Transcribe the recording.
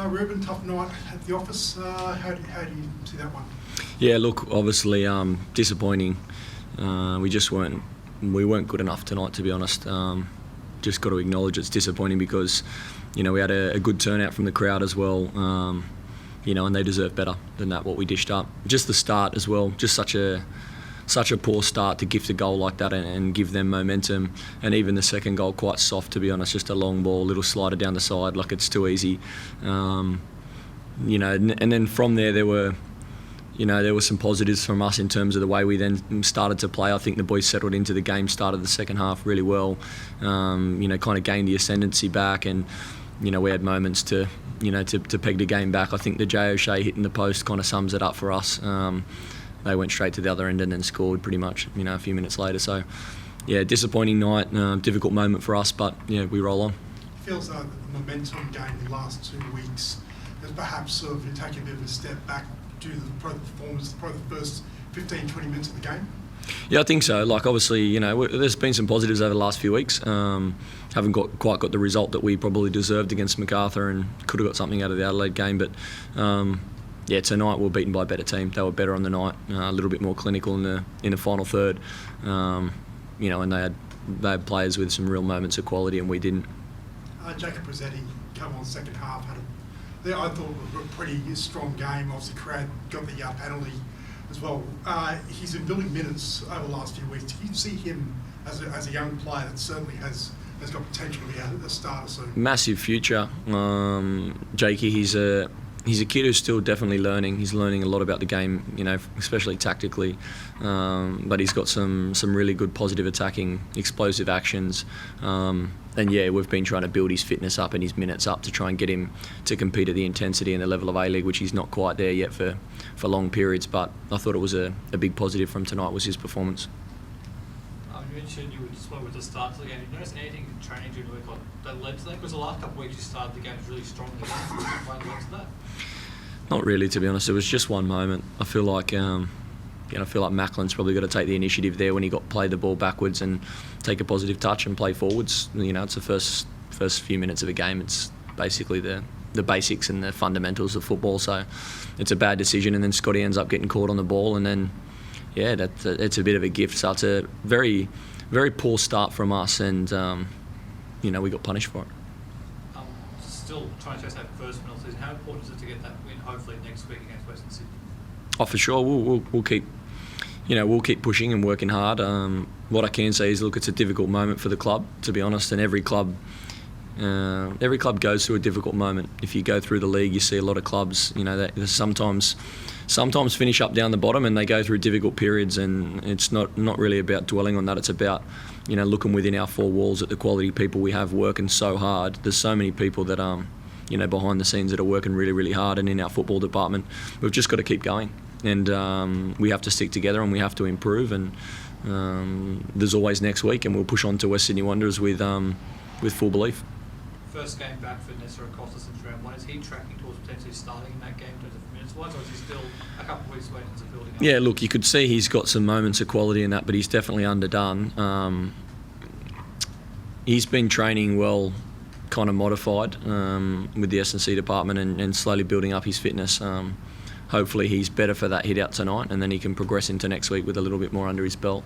Ruben, tough night at the office. How do you see that one? Yeah, look, obviously disappointing. We weren't good enough tonight, to be honest. Just got to acknowledge it's disappointing because, we had a good turnout from the crowd as well. And they deserve better than that, what we dished up. Just the start as well, just such a poor start to gift a goal like that and give them momentum. And even the second goal, quite soft, to be honest, just a long ball, little slider down the side, like it's too easy. And then from there, there were some positives from us in terms of the way we then started to play. I think the boys settled into the game, started the second half really well, kind of gained the ascendancy back, and we had moments to peg the game back. I think the Jay O'Shea hitting the post kind of sums it up for us. They went straight to the other end and then scored pretty much, a few minutes later. So, yeah, disappointing night, difficult moment for us, but we roll on. It feels like the momentum gained the last 2 weeks has perhaps sort of taken a bit of a step back due to the performance, probably the first 15, 20 minutes of the game. Yeah, I think so. Like, obviously, there's been some positives over the last few weeks. Haven't quite got the result that we probably deserved against Macarthur, and could have got something out of the Adelaide game. But tonight we were beaten by a better team. They were better on the night, a little bit more clinical in the final third. And they had players with some real moments of quality, and we didn't. Jacob Rossetti come on second half. I thought it was a pretty strong game. Obviously, Crad got the penalty as well. He's been building minutes over the last few weeks. Do you see him as a young player that certainly has got potential to be a starter soon? Massive future. Jakey, he's a kid who's still definitely learning. He's learning a lot about the game, especially tactically. But he's got some really good positive attacking, explosive actions. We've been trying to build his fitness up and his minutes up to try and get him to compete at the intensity and the level of A-League, which he's not quite there yet for long periods. But I thought it was a big positive from tonight was his performance. You mentioned you were disappointed with the start of the game. Did you notice anything in training during the week that led to that? Because the last couple of weeks you started the game really strong. Did you find to that? Not really, to be honest. It was just one moment. I feel like Macklin's probably got to take the initiative there when he played the ball backwards and take a positive touch and play forwards. It's the first few minutes of a game. It's basically the basics and the fundamentals of football. So it's a bad decision, and then Scotty ends up getting caught on the ball, and then it's a bit of a gift. So it's a very, very poor start from us, and we got punished for it. Still trying to chase that first win of the season. How important is it to get that win, hopefully next week against Western Sydney? Oh, for sure. We'll keep pushing and working hard. What I can say is, look, it's a difficult moment for the club, to be honest, and every club goes through a difficult moment. If you go through the league, you see a lot of clubs, that sometimes finish up down the bottom and they go through difficult periods, and it's not really about dwelling on that. It's about looking within our four walls at the quality people we have working so hard. There's so many people that behind the scenes that are working really, really hard, and in our football department we've just got to keep going, and we have to stick together and we have to improve, and there's always next week, and we'll push on to West Sydney Wanderers with full belief. First game back for Nessa Acosta since round one. Is he tracking towards potentially starting in that game in terms of minutes-wise, or is he still a couple of weeks away from building up? Yeah, look, you could see he's got some moments of quality in that, but he's definitely underdone. He's been training well, kind of modified with the S&C department, and slowly building up his fitness. Hopefully he's better for that hit out tonight, and then he can progress into next week with a little bit more under his belt.